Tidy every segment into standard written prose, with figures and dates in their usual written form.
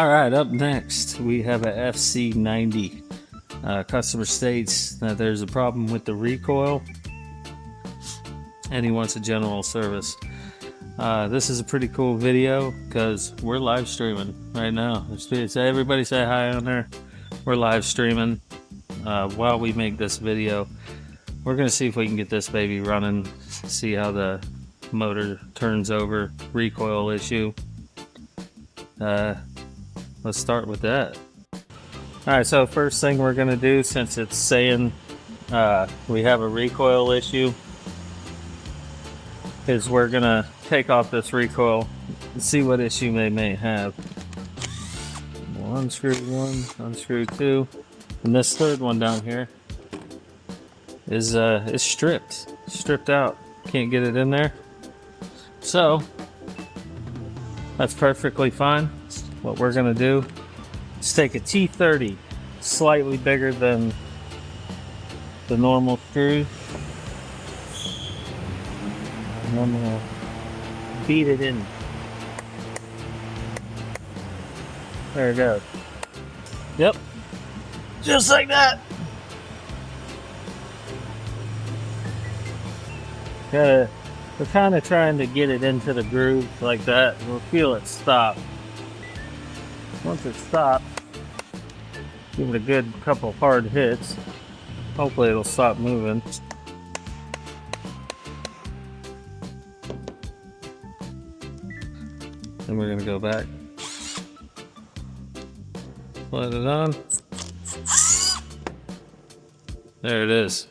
Alright, up next we have a FC90. Customer states that there's a problem with the recoil and he wants a general service. This is a pretty cool video because we're live streaming right now. Everybody say hi on there. We're live streaming while we make this video. We're going to see if we can get this baby running, see how the motor turns over, recoil issue. Let's start with that. Alright, so first thing we're going to do, since it's saying we have a recoil issue, is we're going to take off this recoil and see what issue they may have. We'll unscrew one, unscrew two, and this third one down here is stripped out. Can't get it in there. So that's perfectly fine. What we're gonna do is take a T30, slightly bigger than the normal screws, and I'm gonna beat it in. There it goes. Yep, just like that. We're kind of trying to get it into the groove like that. We'll feel it stop. Once it stops, give it a good couple hard hits. Hopefully it'll stop moving. Then we're gonna go back. Let it on. There it is.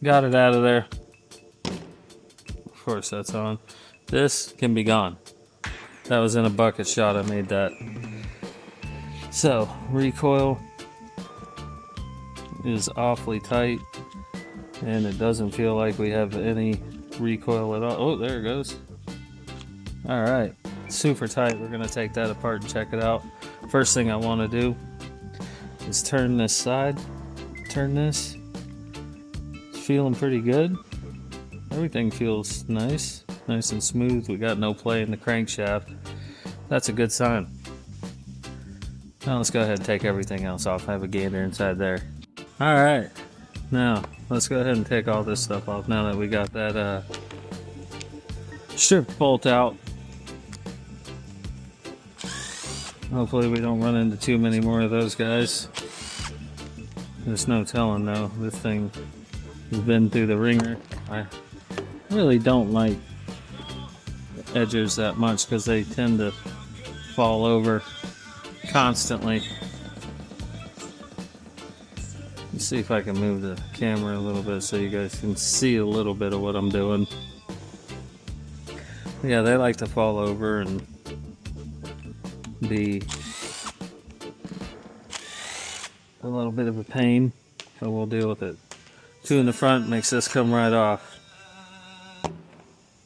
Got it out of there. Of course that's on. This can be gone. That was in a bucket shot I made that. So, recoil is awfully tight, and it doesn't feel like we have any recoil at all. Oh, there it goes. Alright, super tight. We're going to take that apart and check it out. First thing I want to do is turn this side. Turn this. It's feeling pretty good. Everything feels nice and smooth. We got no play in the crankshaft. That's a good sign. Now let's go ahead and take everything else off. I have a gator inside there. Alright, now let's go ahead and take all this stuff off now that we got that strip bolt out. Hopefully we don't run into too many more of those guys. There's no telling though. This thing has been through the ringer. I really don't like edges that much because they tend to fall over constantly. Let's see if I can move the camera a little bit so you guys can see a little bit of what I'm doing. Yeah, they like to fall over and be a little bit of a pain, but we'll deal with it. Two in the front makes this come right off.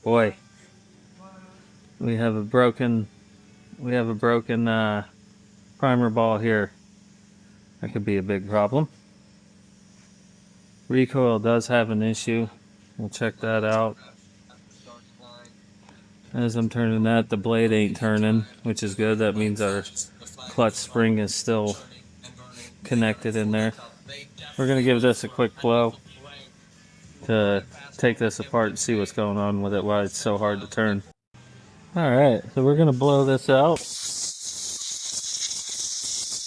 Boy, we have a broken primer ball here. That could be a big problem. Recoil does have an issue. We'll check that out. As I'm turning that, the blade ain't turning, which is good. That means our clutch spring is still connected in there. We're gonna give this a quick blow to take this apart and see what's going on with it, why it's so hard to turn. Alright, so we're gonna blow this out.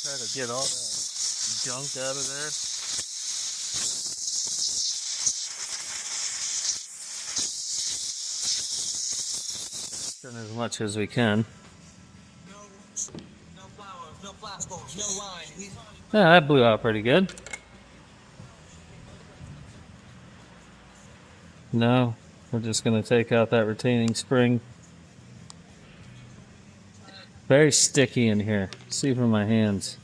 Try to get all that junk out of there. Turn as much as we can. Yeah, that blew out pretty good. No, we're just going to take out that retaining spring. Very sticky in here. See from my hands.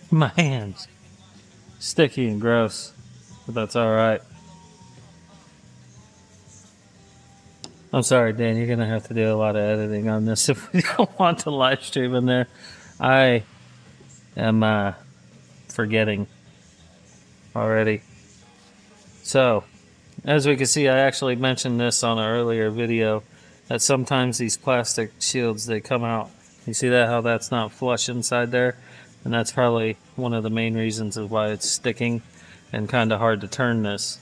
My hands. Sticky and gross, but that's alright. I'm sorry, Dan, you're going to have to do a lot of editing on this if we don't want to live stream in there. I am forgetting already. So, as we can see, I actually mentioned this on an earlier video, that sometimes these plastic shields, they come out You see that, how that's not flush inside there? And that's probably one of the main reasons of why it's sticking and kind of hard to turn this.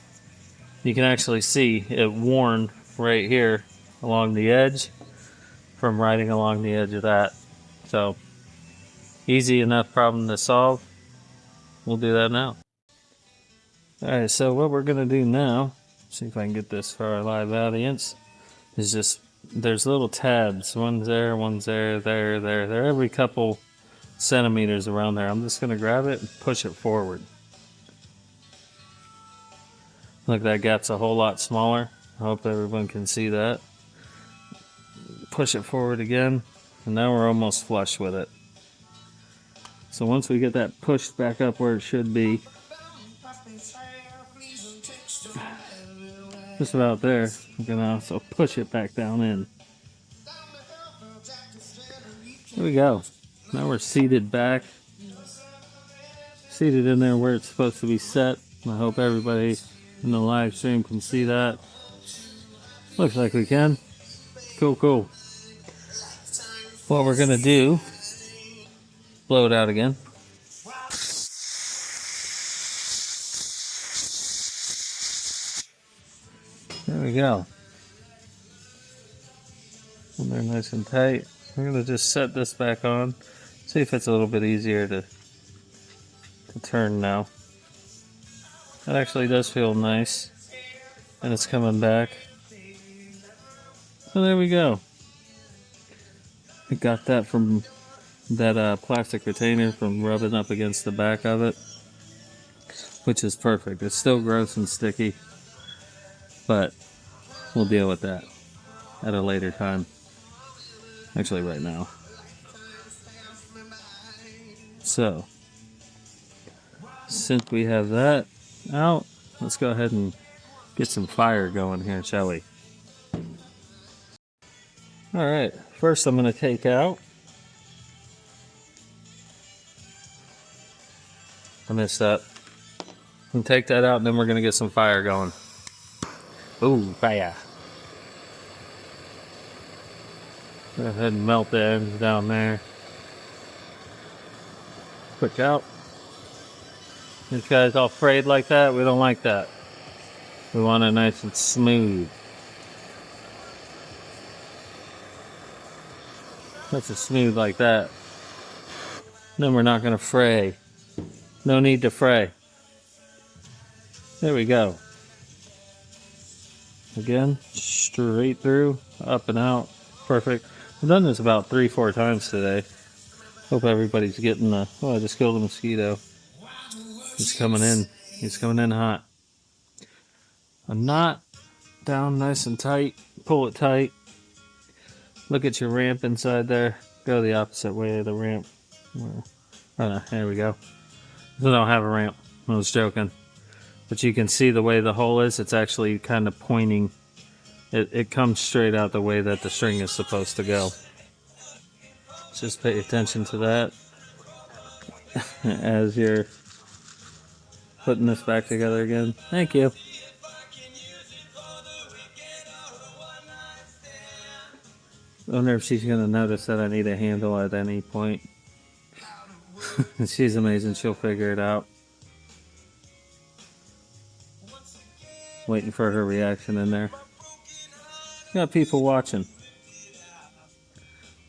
You can actually see it worn right here along the edge from riding along the edge of that. So easy enough problem to solve. We'll do that now. Alright, so what we're going to do now, see if I can get this for our live audience, is just, there's little tabs. One's there, they're every couple centimeters around there. I'm just going to grab it and push it forward. Look, that gap's a whole lot smaller. I hope everyone can see that. Push it forward again, and now we're almost flush with it. So once we get that pushed back up where it should be, just about there, we're going to also push it back down in. There we go. Now we're seated back. Seated in there where it's supposed to be set. I hope everybody in the live stream can see that. Looks like we can. Cool, cool. What we're going to do, blow it out again. There we go. And they're nice and tight. We're going to just set this back on. See if it's a little bit easier to turn now. That actually does feel nice. And it's coming back. So there we go. I got that from that plastic retainer from rubbing up against the back of it. Which is perfect. It's still gross and sticky. But we'll deal with that at a later time. Actually, right now. So, since we have that out, let's go ahead and get some fire going here, shall we? Alright, first I'm going to take out. I missed that. And take that out, and then we're going to get some fire going. Ooh, fire. Go ahead and melt the ends down there. Quick out. These guys all frayed like that, we don't like that. We want it nice and smooth. Nice and smooth like that. Then we're not going to fray. No need to fray. There we go. Again, straight through, up and out. Perfect. I've done this about 3-4 times today. Hope everybody's getting the... Oh, I just killed a mosquito. He's coming in. He's coming in hot. A knot down nice and tight. Pull it tight. Look at your ramp inside there. Go the opposite way of the ramp. Oh, no, there we go. I don't have a ramp. I was joking. But you can see the way the hole is. It's actually kind of pointing. It comes straight out the way that the string is supposed to go. Just pay attention to that as you're putting this back together again. Thank you. I wonder if she's going to notice that I need a handle at any point. She's amazing. She'll figure it out. Waiting for her reaction in there. Got people watching.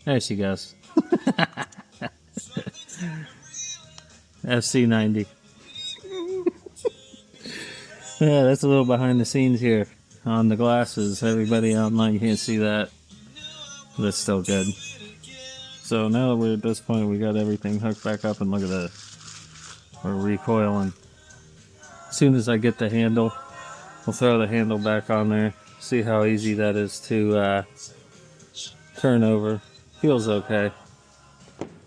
There she goes. FC 90. Yeah, that's a little behind the scenes here on the glasses. Everybody online can't see that. But it's still good. So now that we're at this point, we got everything hooked back up, and look at this. We're recoiling. As soon as I get the handle, we'll throw the handle back on there. See how easy that is to turn over. Feels okay.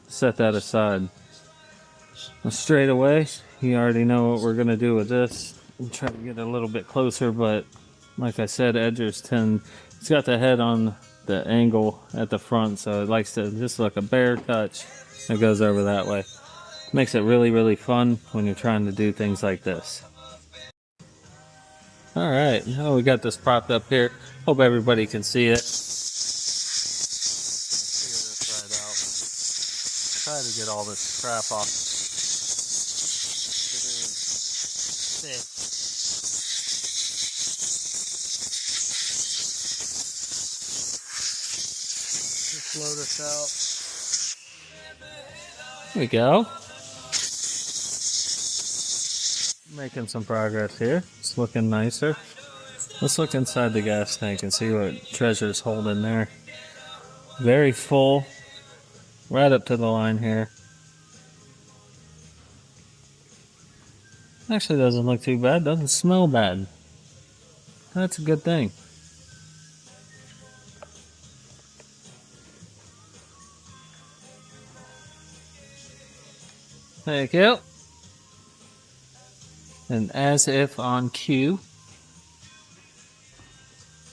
Set that aside. Now straight away, you already know what we're going to do with this. I'm trying to get a little bit closer, but like I said, edgers tend... It's got the head on the angle at the front, so it likes to just like a bare touch. It goes over that way. Makes it really, really fun when you're trying to do things like this. Alright, now we got this propped up here. Hope everybody can see it. Figure this to get all this crap off. Thick. Just blow this out. There we go. Making some progress here. It's looking nicer. Let's look inside the gas tank and see what treasure's holding there. Very full. Right up to the line here. Actually doesn't look too bad. Doesn't smell bad. That's a good thing. Thank you. And as if on cue,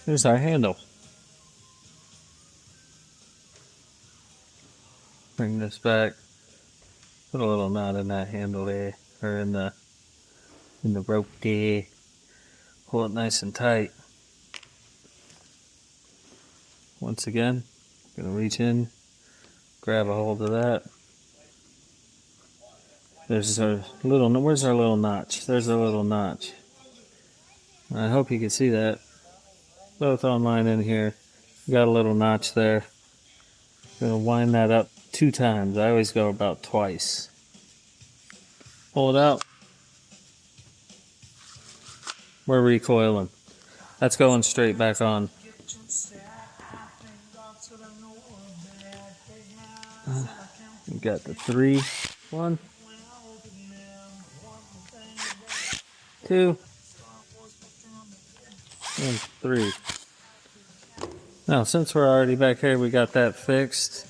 here's our handle. Bring this back. Put a little knot in that handle there, or in the rope there. Pull it nice and tight. Once again, gonna reach in, grab a hold of that. There's our little. Where's our little notch? There's our little notch. I hope you can see that. Both online and here. Got a little notch there. Gonna wind that up 2 times. I always go about twice. Pull it out. We're recoiling. That's going straight back on. We got the 3. 1, 2, and 3. Now, since we're already back here, we got that fixed.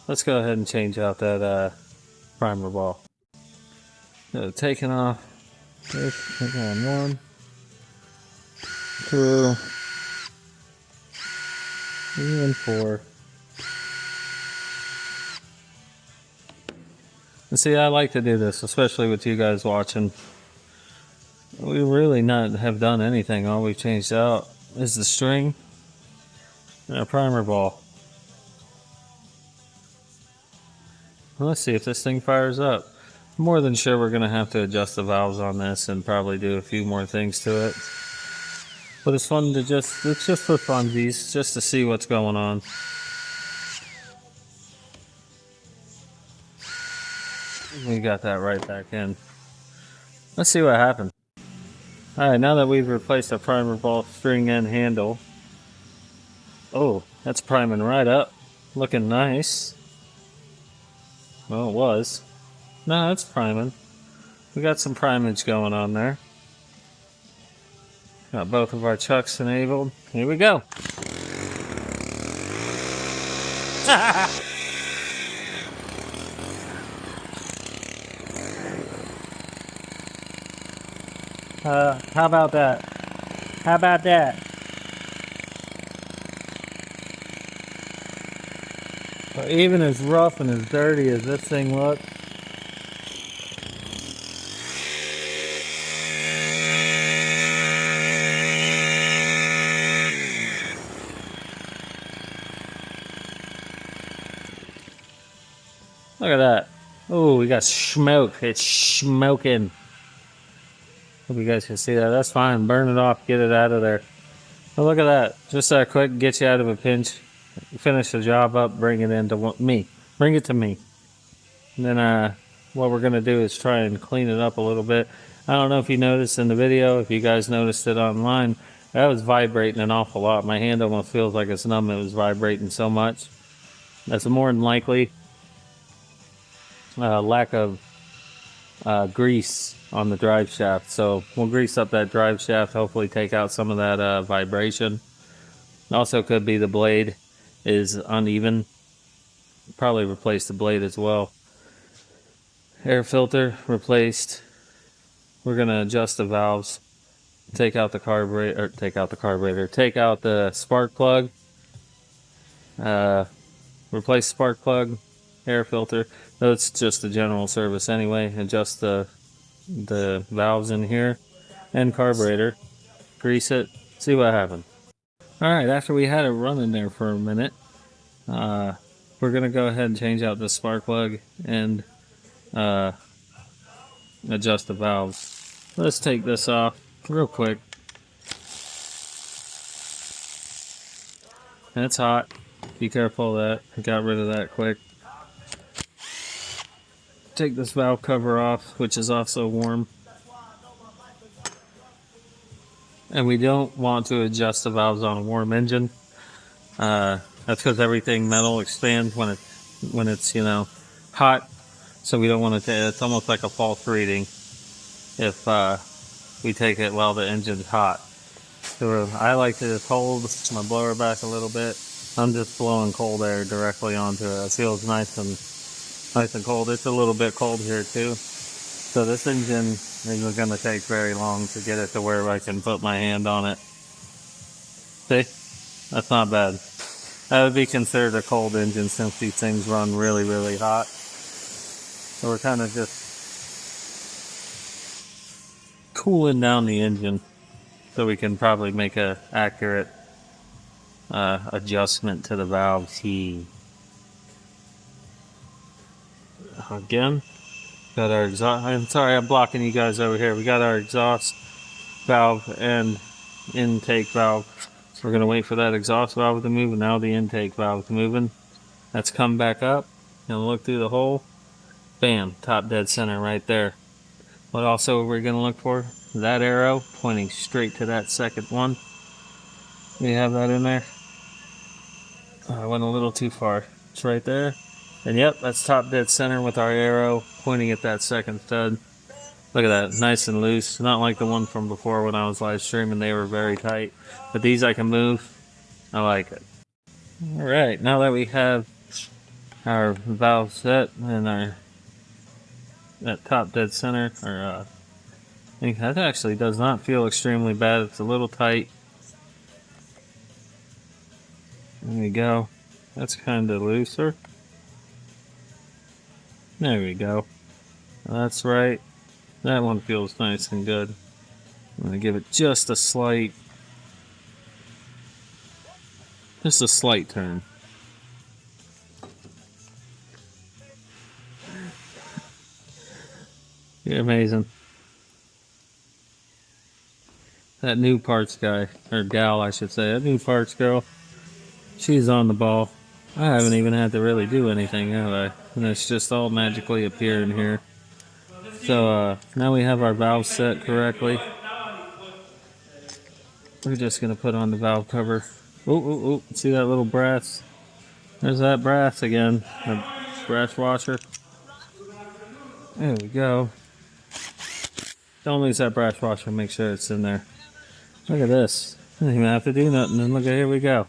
Let's go ahead and change out that primer ball. So, taking off this, on 1, 2, even 4. And see, I like to do this, especially with you guys watching. We really not have done anything. All we've changed out is the string and our primer ball. Well, let's see if this thing fires up. I'm more than sure we're going to have to adjust the valves on this and probably do a few more things to it. But it's fun to it's just for funsies, just to see what's going on. We got that right back in. Let's see what happens. Alright, now that we've replaced our primer ball, string, and handle. Oh, that's priming right up. Looking nice. Well, it was. No, it's priming. We got some primage going on there. Got both of our chucks enabled. Here we go. How about that? How about that? But even as rough and as dirty as this thing looks, look at that. Oh, we got smoke. It's smoking. Hope you guys can see that. That's fine. Burn it off. Get it out of there. Oh, look at that. Just that quick. Get you out of a pinch. Finish the job up. Bring it into me. Bring it to me. And then what we're going to do is try and clean it up a little bit. I don't know if you noticed in the video. If you guys noticed it online. That was vibrating an awful lot. My hand almost feels like it's numb. It was vibrating so much. That's more than likely lack of grease on the drive shaft. So we'll grease up that drive shaft, hopefully take out some of that vibration. Also could be the blade is uneven. Probably replace the blade as well. Air filter replaced. We're gonna adjust the valves, take out the carburetor, take out the spark plug, replace spark plug, air filter. No, it's just the general service anyway. Adjust the valves in here and carburetor, grease it, see what happens. Alright, after we had it running there for a minute, we're we're gonna go ahead and change out the spark plug and adjust the valves. Let's take this off real quick. And it's hot. Be careful of that. I got rid of that quick. Take this valve cover off, which is also warm. And we don't want to adjust the valves on a warm engine. That's because everything metal expands when it's you know, hot. So we don't want to. It's almost like a false reading if we take it while the engine's hot. So I like to just hold my blower back a little bit. I'm just blowing cold air directly onto it. It feels nice and cold. It's a little bit cold here too. So this engine isn't going to take very long to get it to where I can put my hand on it. See? That's not bad. That would be considered a cold engine since these things run really, really hot. So we're kind of just cooling down the engine so we can probably make a accurate adjustment to the valves here. Again, got our exhaust. I'm sorry, I'm blocking you guys over here. We got our exhaust valve and intake valve. So we're gonna wait for that exhaust valve to move, and now the intake valve is moving. That's come back up. And look through the hole. Bam, top dead center right there. What also we're gonna look for? That arrow pointing straight to that second one. We have that in there. I went a little too far. It's right there. And yep, that's top dead center with our arrow pointing at that second stud. Look at that, nice and loose. Not like the one from before when I was live streaming, they were very tight. But these I can move. I like it. Alright, now that we have our valve set and that top dead center, that actually does not feel extremely bad. It's a little tight. There we go. That's kind of looser. There we go. That's right. That one feels nice and good. I'm going to give it just a slight turn. You're amazing. That new parts guy, or gal I should say, that new parts girl, she's on the ball. I haven't even had to really do anything, have I? And it's just all magically appearing here. So now we have our valve set correctly. We're just going to put on the valve cover. Oh, see that little brass? There's that brass again, the brass washer. There we go. Don't lose that brass washer, make sure it's in there. Look at this. I didn't even have to do nothing, and look at here we go.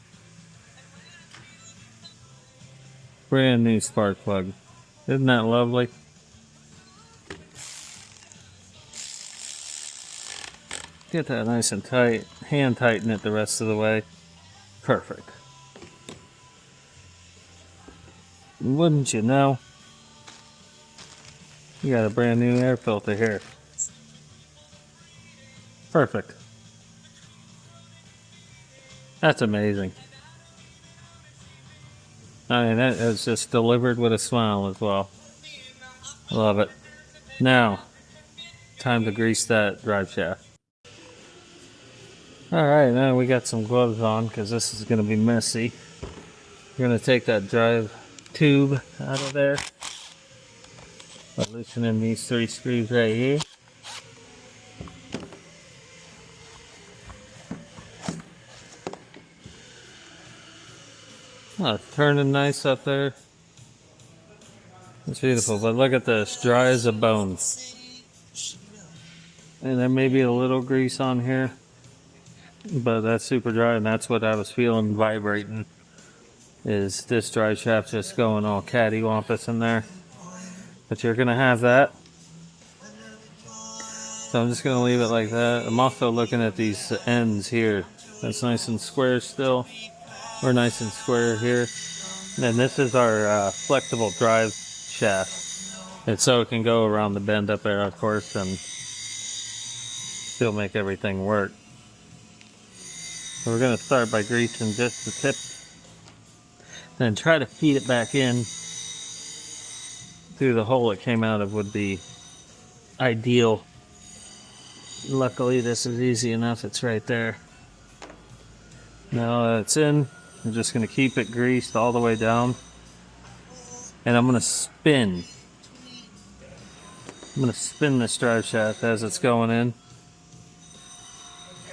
Brand new spark plug. Isn't that lovely? Get that nice and tight. Hand tighten it the rest of the way. Perfect. Wouldn't you know? You got a brand new air filter here. Perfect. That's amazing. I mean, that is just delivered with a smile as well. Love it. Now, time to grease that drive shaft. Alright, now we got some gloves on because this is going to be messy. We're going to take that drive tube out of there by loosening these 3 screws right here. Oh, it's turning nice up there. It's beautiful, but look at this, dry as a bone. And there may be a little grease on here, but that's super dry, and that's what I was feeling vibrating, is this drive shaft just going all cattywampus in there. But you're gonna have that. So I'm just gonna leave it like that. I'm also looking at these ends here. That's nice and square still. We're nice and square here. And this is our flexible drive shaft. And so it can go around the bend up there, of course, and still make everything work. So we're going to start by greasing just the tip. then try to feed it back in through the hole it came out of would be ideal. Luckily, this is easy enough. It's right there. Now that it's in, I'm just going to keep it greased all the way down. And I'm going to spin. I'm going to spin this drive shaft as it's going in.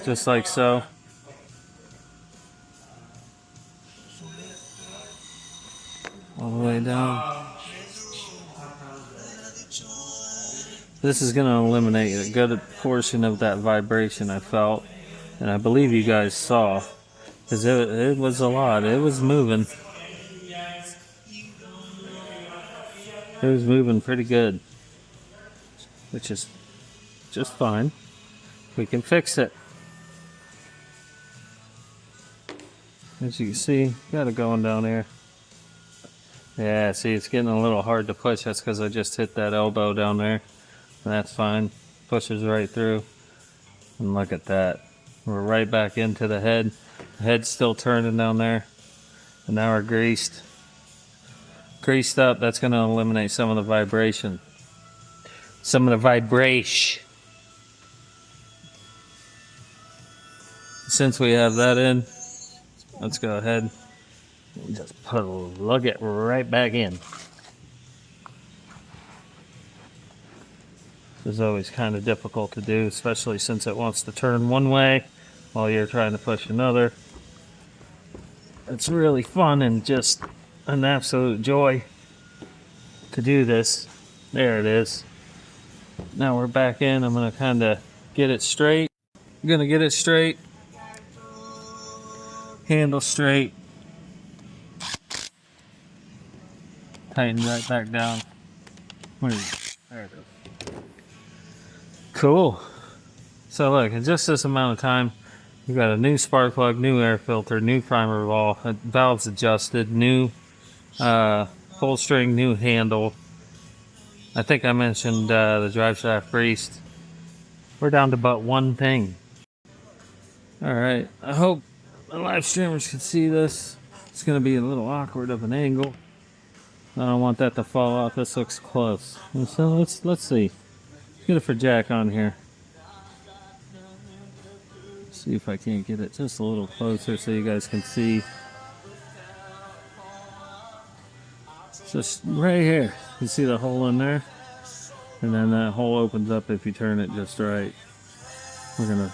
Just like so. All the way down. This is going to eliminate a good portion of that vibration I felt. And I believe you guys saw. Because it was a lot. It was moving. It was moving pretty good. Which is just fine. We can fix it. As you can see, got it going down here. Yeah, see, it's getting a little hard to push. That's because I just hit that elbow down there. And that's fine. Pushes right through. And look at that. We're right back into the head. The head's still turning down there. And now we're greased. Greased up, that's going to eliminate some of the vibration. Some of the vibration. Since we have that in, let's go ahead and just plug it right back in. This is always kind of difficult to do, especially since it wants to turn one way while you're trying to push another. It's really fun and just an absolute joy to do this. There it is. Now we're back in. I'm going to kind of get it straight. I'm going to get it straight. Handle straight. Tighten right back down. There it goes. Cool. So look, in just this amount of time, we've got a new spark plug, new air filter, new primer valves adjusted, new full string, new handle. I think I mentioned the drive shaft greased. We're down to but one thing. Alright, I hope the live streamers can see this. It's going to be a little awkward of an angle. I don't want that to fall off. This looks close. And so let's see. Let's get it for Jack on here. See if I can't get it just a little closer so you guys can see. Just right here. You see the hole in there? And then that hole opens up if you turn it just right. We're going to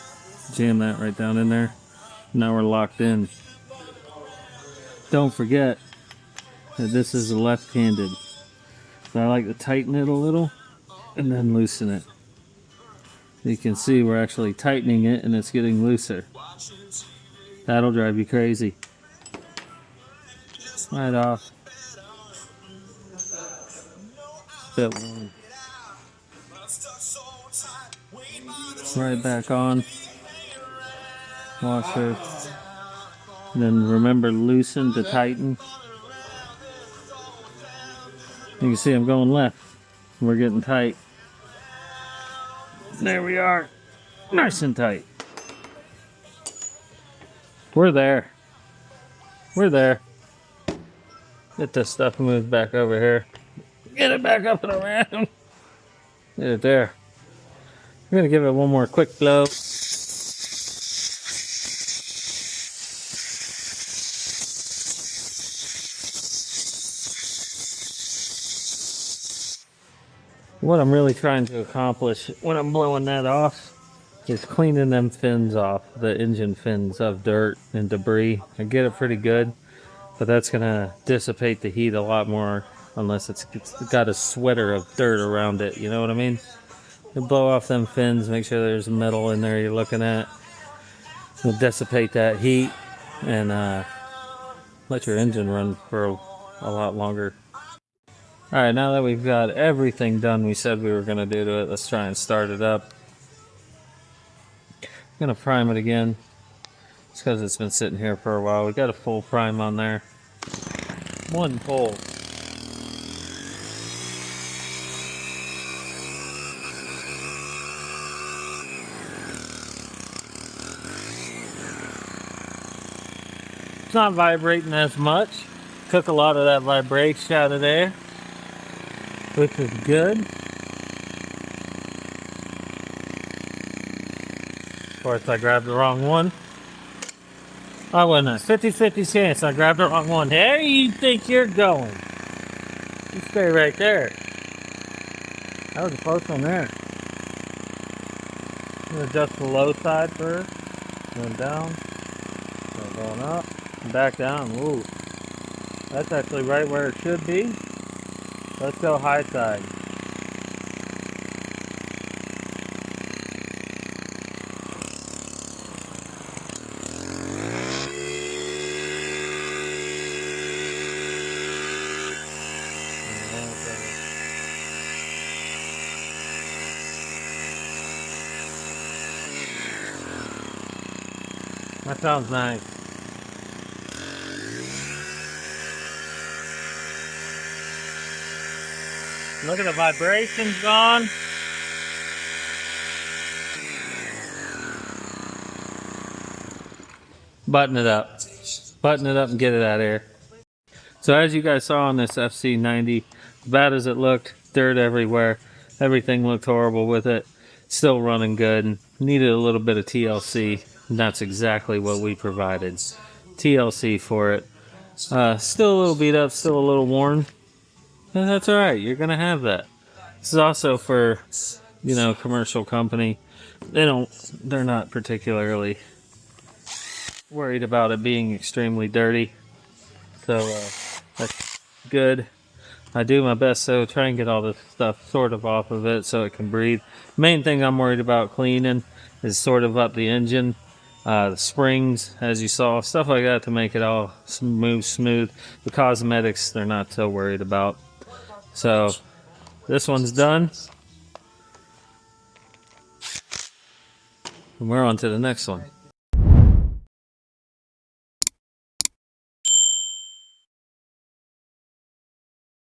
jam that right down in there. Now we're locked in. Don't forget that this is left-handed. So I like to tighten it a little and then loosen it. You can see we're actually tightening it and it's getting looser. That'll drive you crazy. Right off. Bit warm. Right back on. Washer. And then remember, loosen to tighten. You can see I'm going left. We're getting tight. There we are. Nice and tight. We're there. We're there. Get this stuff moved back over here. Get it back up and around. Get it there. We're going to give it one more quick blow. What I'm really trying to accomplish when I'm blowing that off is cleaning them fins off, the engine fins of dirt and debris. I get it pretty good, but that's going to dissipate the heat a lot more unless it's got a sweater of dirt around it, you know what I mean? You blow off them fins, make sure there's metal in there you're looking at. It'll dissipate that heat and let your engine run for a lot longer. Alright, now that we've got everything done we said we were going to do to it, let's try and start it up. I'm going to prime it again. It's because it's been sitting here for a while. We got a full prime on there. One pull. It's not vibrating as much. Took a lot of that vibration out of there, which is good. Of course, I grabbed the wrong one. I wasn't a 50-50 chance. I grabbed the wrong one. There you think you're going? You stay right there. That was a close one there. I'm gonna adjust the low side first. Going down. Going up. And back down. Ooh. That's actually right where it should be. Let's go high side. That sounds nice. Look at the vibrations gone. Button it up. Button it up and get it out of here. So as you guys saw on this FC90, as bad as it looked, dirt everywhere, everything looked horrible with it, still running good, needed a little bit of TLC, and that's exactly what we provided. TLC for it. Still a little beat up, still a little worn, but that's alright, you're gonna have that. This is also for, you know, commercial company. They're not particularly worried about it being extremely dirty. So that's good. I do my best to try and get all this stuff sort of off of it so it can breathe. Main thing I'm worried about cleaning is sort of up the engine, the springs, as you saw, stuff like that to make it all smooth. The cosmetics they're not so worried about. So this one's done. And we're on to the next one.